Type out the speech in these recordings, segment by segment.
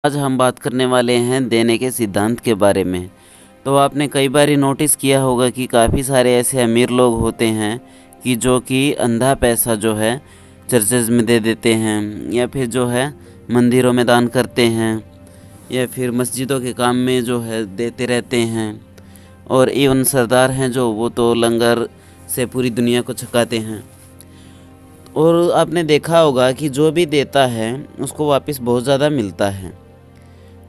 आज हम बात करने वाले हैं देने के सिद्धांत के बारे में। तो आपने कई बार नोटिस किया होगा कि काफ़ी सारे ऐसे अमीर लोग होते हैं कि जो कि अंधा पैसा जो है चर्चेज़ में दे देते हैं, या फिर जो है मंदिरों में दान करते हैं, या फिर मस्जिदों के काम में जो है देते रहते हैं। और इवन सरदार हैं जो वो तो लंगर से पूरी दुनिया को छकाते हैं। और आपने देखा होगा कि जो भी देता है उसको वापस बहुत ज़्यादा मिलता है।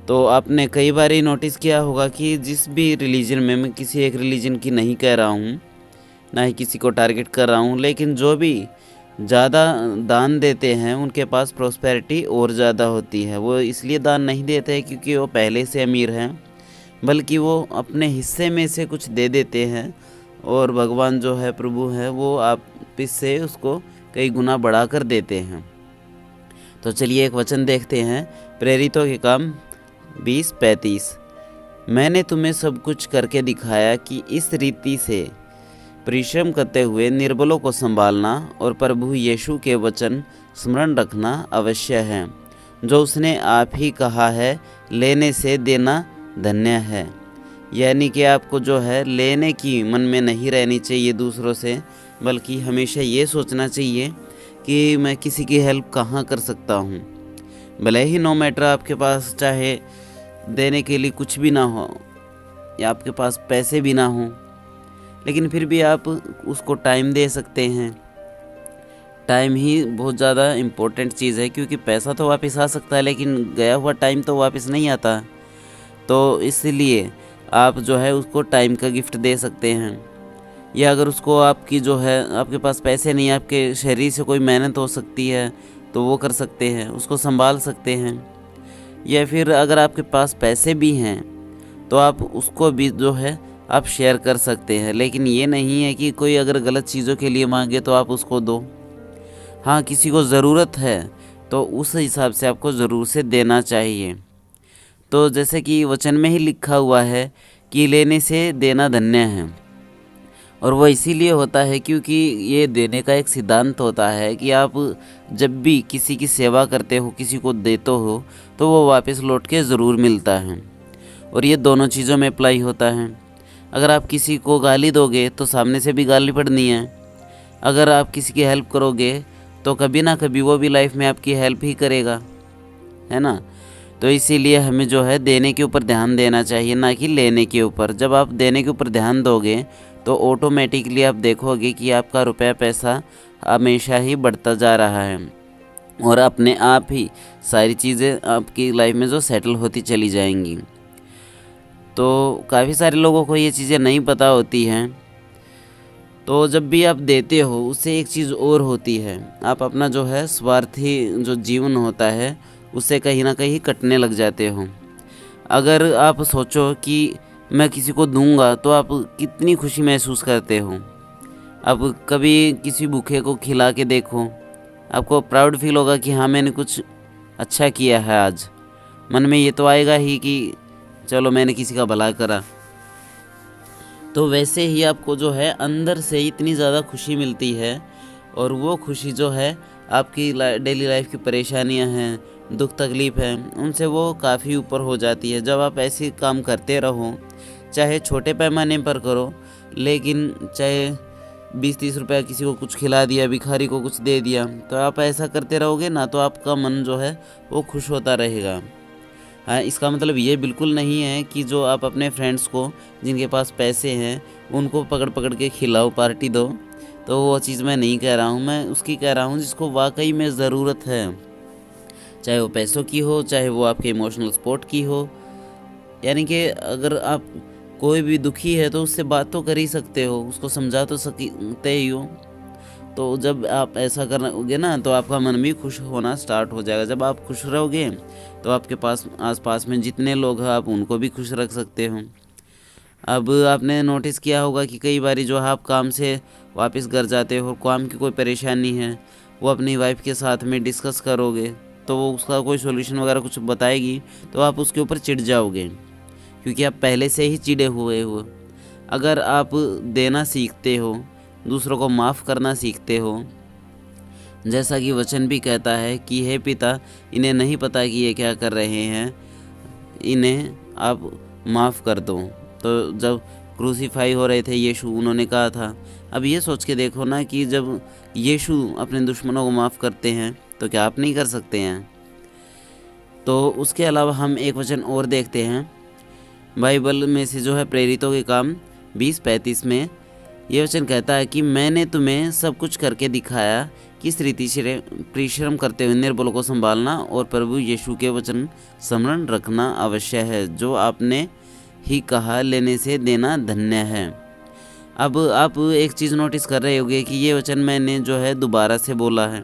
तो आपने कई बार ही नोटिस किया होगा कि जिस भी रिलीजन में, मैं किसी एक रिलीजन की नहीं कह रहा हूँ, ना ही किसी को टारगेट कर रहा हूँ, लेकिन जो भी ज़्यादा दान देते हैं उनके पास प्रॉस्पेरिटी और ज़्यादा होती है। वो इसलिए दान नहीं देते हैं क्योंकि वो पहले से अमीर हैं, बल्कि वो अपने हिस्से में से कुछ दे देते हैं और भगवान जो है, प्रभु है, वो आप से उसको कई गुना बढ़ा कर देते हैं। तो चलिए एक वचन देखते हैं, प्रेरितों के काम 20:35। मैंने तुम्हें सब कुछ करके दिखाया कि इस रीति से परिश्रम करते हुए निर्बलों को संभालना और प्रभु यीशु के वचन स्मरण रखना अवश्य है, जो उसने आप ही कहा है, लेने से देना धन्य है। यानी कि आपको जो है लेने की मन में नहीं रहनी चाहिए दूसरों से, बल्कि हमेशा ये सोचना चाहिए कि मैं किसी की हेल्प कहाँ कर सकता हूँ। भले ही नो मैटर आपके पास चाहे देने के लिए कुछ भी ना हो या आपके पास पैसे भी ना हो, लेकिन फिर भी आप उसको टाइम दे सकते हैं। टाइम ही बहुत ज़्यादा इम्पोर्टेंट चीज़ है, क्योंकि पैसा तो वापस आ सकता है लेकिन गया हुआ टाइम तो वापस नहीं आता। तो इसलिए आप जो है उसको टाइम का गिफ्ट दे सकते हैं। या अगर उसको आपकी जो है, आपके पास पैसे नहीं, आपके शरीर से कोई मेहनत हो सकती है तो वो कर सकते हैं, उसको संभाल सकते हैं। या फिर अगर आपके पास पैसे भी हैं तो आप उसको भी जो है आप शेयर कर सकते हैं। लेकिन ये नहीं है कि कोई अगर गलत चीज़ों के लिए मांगे तो आप उसको दो। हाँ, किसी को ज़रूरत है तो उस हिसाब से आपको ज़रूर से देना चाहिए। तो जैसे कि वचन में ही लिखा हुआ है कि लेने से देना धन्य है, और वो इसीलिए होता है क्योंकि ये देने का एक सिद्धांत होता है कि आप जब भी किसी की सेवा करते हो, किसी को देते हो, तो वो वापस लौट के ज़रूर मिलता है। और ये दोनों चीज़ों में अप्लाई होता है। अगर आप किसी को गाली दोगे तो सामने से भी गाली पड़नी है। अगर आप किसी की हेल्प करोगे तो कभी ना कभी वो भी लाइफ में आपकी हेल्प ही करेगा, है ना। तो इसीलिए हमें जो है देने के ऊपर ध्यान देना चाहिए, ना कि लेने के ऊपर। जब आप देने के ऊपर ध्यान दोगे तो ऑटोमेटिकली आप देखोगे कि आपका रुपया पैसा हमेशा ही बढ़ता जा रहा है, और अपने आप ही सारी चीज़ें आपकी लाइफ में जो सेटल होती चली जाएंगी। तो काफ़ी सारे लोगों को ये चीज़ें नहीं पता होती हैं। तो जब भी आप देते हो उससे एक चीज़ और होती है, आप अपना जो है स्वार्थी जो जीवन होता है उससे कहीं ना कहीं कटने लग जाते हो। अगर आप सोचो कि मैं किसी को दूंगा तो आप कितनी खुशी महसूस करते हो। अब कभी किसी भूखे को खिला के देखो, आपको प्राउड फील होगा कि हाँ, मैंने कुछ अच्छा किया है आज। मन में ये तो आएगा ही कि चलो मैंने किसी का भला करा। तो वैसे ही आपको जो है अंदर से इतनी ज़्यादा खुशी मिलती है, और वो खुशी जो है आपकी डेली लाइफ की परेशानियां हैं, दुख तकलीफ़ है, उनसे वो काफ़ी ऊपर हो जाती है। जब आप ऐसे काम करते रहो, चाहे छोटे पैमाने पर करो, लेकिन चाहे 20-30 रुपये किसी को कुछ खिला दिया, भिखारी को कुछ दे दिया, तो आप ऐसा करते रहोगे ना, तो आपका मन जो है वो खुश होता रहेगा। हाँ, इसका मतलब ये बिल्कुल नहीं है कि जो आप अपने फ्रेंड्स को जिनके पास पैसे हैं उनको पकड़ पकड़ के खिलाओ, पार्टी दो। तो वो चीज़ मैं नहीं कह रहा हूँ, मैं उसकी कह रहा हूँ जिसको वाकई में ज़रूरत है, चाहे वो पैसों की हो, चाहे वो आपके इमोशनल सपोर्ट की हो। यानी कि अगर आप कोई भी दुखी है तो उससे बात तो कर ही सकते हो, उसको समझा तो सकते ही हो। तो जब आप ऐसा करोगे ना तो आपका मन भी खुश होना स्टार्ट हो जाएगा। जब आप खुश रहोगे तो आपके पास आसपास में जितने लोग हैं आप उनको भी खुश रख सकते हो। अब आपने नोटिस किया होगा कि कई बार जो आप काम से वापस घर जाते हो, काम की कोई परेशानी है, वो अपनी वाइफ के साथ में डिस्कस करोगे तो वो उसका कोई सोल्यूशन वगैरह कुछ बताएगी तो आप उसके ऊपर चिढ़ जाओगे, क्योंकि आप पहले से ही चिढ़े हुए हो। अगर आप देना सीखते हो, दूसरों को माफ़ करना सीखते हो, जैसा कि वचन भी कहता है कि हे पिता, इन्हें नहीं पता कि ये क्या कर रहे हैं, इन्हें आप माफ़ कर दो। तो जब क्रूसीफाई हो रहे थे यीशु, उन्होंने कहा था। अब ये सोच के देखो ना कि जब यीशु अपने दुश्मनों को माफ़ करते हैं तो क्या आप नहीं कर सकते हैं। तो उसके अलावा हम एक वचन और देखते हैं बाइबल में से, जो है प्रेरितों के काम 20:35 में। ये वचन कहता है कि मैंने तुम्हें सब कुछ करके दिखाया, किस रीति से परिश्रम करते हुए निर्बलों को संभालना और प्रभु यीशु के वचन स्मरण रखना अवश्य है। जो आपने ही कहा, लेने से देना धन्य है। अब आप एक चीज़ नोटिस कर रहे होंगे कि ये वचन मैंने जो है दोबारा से बोला है।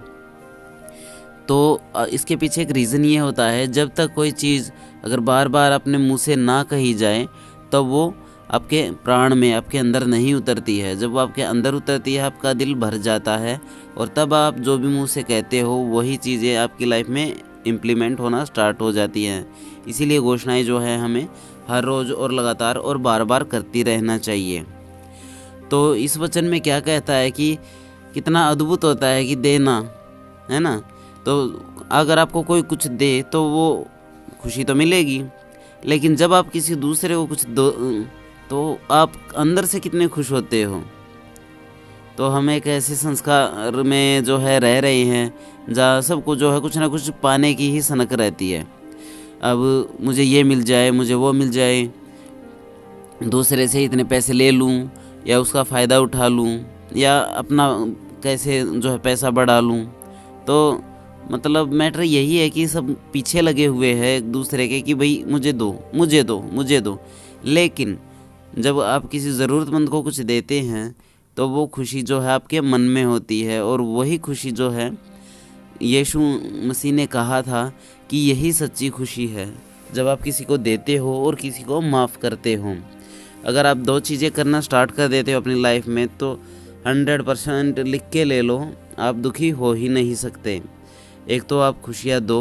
तो इसके पीछे एक रीज़न ये होता है, जब तक कोई चीज़ अगर बार बार अपने मुंह से ना कही जाए तब वो आपके प्राण में, आपके अंदर नहीं उतरती है। जब वो आपके अंदर उतरती है, आपका दिल भर जाता है और तब आप जो भी मुंह से कहते हो वही चीज़ें आपकी लाइफ में इम्प्लीमेंट होना स्टार्ट हो जाती हैं। इसीलिए घोषणाएं जो है हमें हर रोज़ और लगातार और बार बार करती रहना चाहिए। तो इस वचन में क्या कहता है कि कितना अद्भुत होता है कि देना, है ना। तो अगर आपको कोई कुछ दे तो वो खुशी तो मिलेगी, लेकिन जब आप किसी दूसरे को कुछ दो तो आप अंदर से कितने खुश होते हो। तो हम एक ऐसे संस्कार में जो है रह रहे हैं जहाँ सबको जो है कुछ ना कुछ पाने की ही सनक रहती है। अब मुझे ये मिल जाए, मुझे वो मिल जाए, दूसरे से इतने पैसे ले लूँ या उसका फ़ायदा उठा लूँ या अपना कैसे जो है पैसा बढ़ा लूँ। तो मतलब मैटर यही है कि सब पीछे लगे हुए हैं एक दूसरे के कि भाई मुझे दो, मुझे दो, मुझे दो। लेकिन जब आप किसी ज़रूरतमंद को कुछ देते हैं तो वो खुशी जो है आपके मन में होती है, और वही खुशी जो है यीशु मसीह ने कहा था कि यही सच्ची खुशी है, जब आप किसी को देते हो और किसी को माफ़ करते हो। अगर आप दो चीज़ें करना स्टार्ट कर देते हो अपनी लाइफ में तो 100% लिख के ले लो, आप दुखी हो ही नहीं सकते। एक तो आप खुशियाँ दो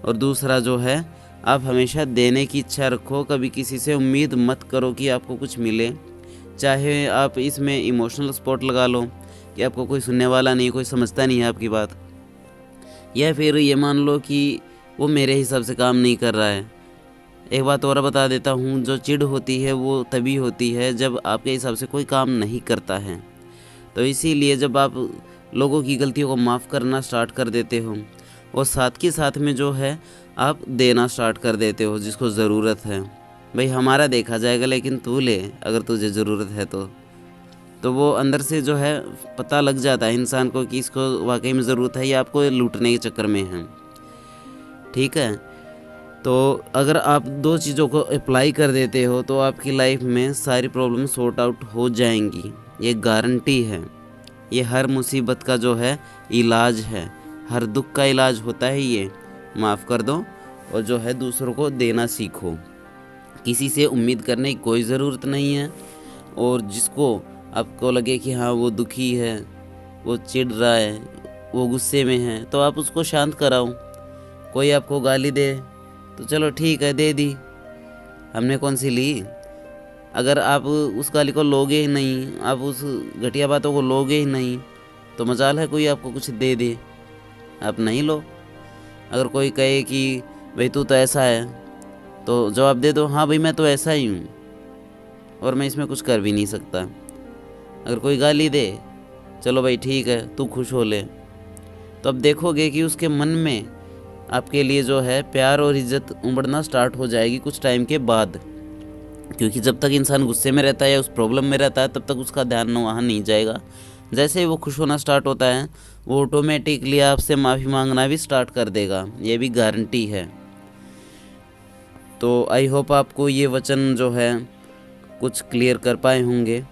और दूसरा जो है आप हमेशा देने की इच्छा रखो। कभी किसी से उम्मीद मत करो कि आपको कुछ मिले, चाहे आप इसमें इमोशनल सपोर्ट लगा लो कि आपको कोई सुनने वाला नहीं, कोई समझता नहीं है आपकी बात, या फिर ये मान लो कि वो मेरे हिसाब से काम नहीं कर रहा है। एक बात और बता देता हूँ, जो चिढ़ होती है वो तभी होती है जब आपके हिसाब से कोई काम नहीं करता है। तो इसीलिए जब आप लोगों की गलतियों को माफ़ करना स्टार्ट कर देते हो और साथ के साथ में जो है आप देना स्टार्ट कर देते हो जिसको ज़रूरत है। भाई हमारा देखा जाएगा लेकिन तू ले अगर तुझे ज़रूरत है तो वो अंदर से जो है पता लग जाता है इंसान को कि इसको वाकई में ज़रूरत है या आपको लूटने के चक्कर में है। ठीक है, तो अगर आप दो चीज़ों को अप्लाई कर देते हो तो आपकी लाइफ में सारी प्रॉब्लम सॉर्ट आउट हो जाएंगी, ये गारंटी है। ये हर मुसीबत का जो है इलाज है, हर दुख का इलाज होता है ये। माफ़ कर दो और जो है दूसरों को देना सीखो। किसी से उम्मीद करने की कोई ज़रूरत नहीं है, और जिसको आपको लगे कि हाँ वो दुखी है, वो चिढ़ रहा है, वो गुस्से में है, तो आप उसको शांत कराओ। कोई आपको गाली दे तो चलो ठीक है दे दी, हमने कौन सी ली। अगर आप उस गाली को लोगे ही नहीं, आप उस घटिया बातों को लोगे ही नहीं, तो मजाल है कोई आपको कुछ दे दे, आप नहीं लो। अगर कोई कहे कि भाई तू तो ऐसा है, तो जवाब दे दो हाँ भाई मैं तो ऐसा ही हूँ और मैं इसमें कुछ कर भी नहीं सकता। अगर कोई गाली दे, चलो भाई ठीक है तू खुश हो ले, तो अब देखोगे कि उसके मन में आपके लिए जो है प्यार और इज्जत उमड़ना स्टार्ट हो जाएगी कुछ टाइम के बाद। क्योंकि जब तक इंसान गुस्से में रहता है या उस प्रॉब्लम में रहता है तब तक उसका ध्यान वहाँ नहीं जाएगा। जैसे ही वो खुश होना स्टार्ट होता है वो ऑटोमेटिकली आपसे माफ़ी मांगना भी स्टार्ट कर देगा, ये भी गारंटी है। तो आई होप आपको ये वचन जो है कुछ क्लियर कर पाए होंगे।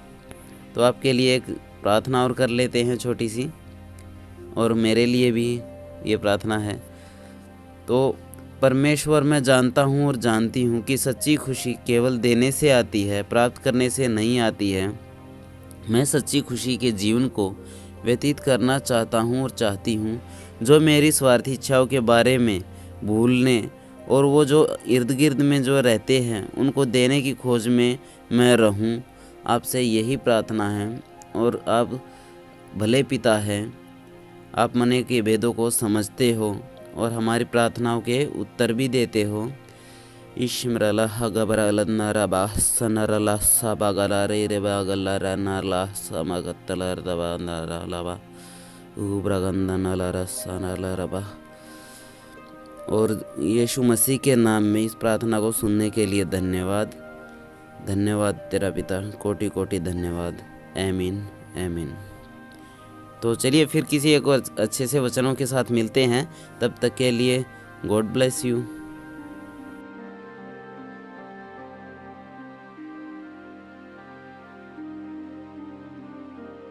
तो आपके लिए एक प्रार्थना और कर लेते हैं छोटी सी, और मेरे लिए भी ये प्रार्थना है। तो परमेश्वर, मैं जानता हूँ और जानती हूँ कि सच्ची खुशी केवल देने से आती है, प्राप्त करने से नहीं आती है। मैं सच्ची खुशी के जीवन को व्यतीत करना चाहता हूँ और चाहती हूँ, जो मेरी स्वार्थी इच्छाओं के बारे में भूलने और वो जो इर्द गिर्द में जो रहते हैं उनको देने की खोज में मैं रहूँ। आपसे यही प्रार्थना है, और आप भले पिता हैं आप मन के भेदों को समझते हो और हमारी प्रार्थनाओं के उत्तर भी देते हो। इश्मरला गबरलन्ना रबा सनरला सबगला रे बागला रनला समगतला रबा नरलबा उब्रगंदनला रसनला रबा। और यीशु मसीह के नाम में इस प्रार्थना को सुनने के लिए धन्यवाद। धन्यवाद तेरा पिता, कोटि कोटि धन्यवाद। आमीन आमीन। तो चलिए फिर किसी एक और अच्छे से वचनों के साथ मिलते हैं। तब तक के लिए गॉड ब्लेस यू।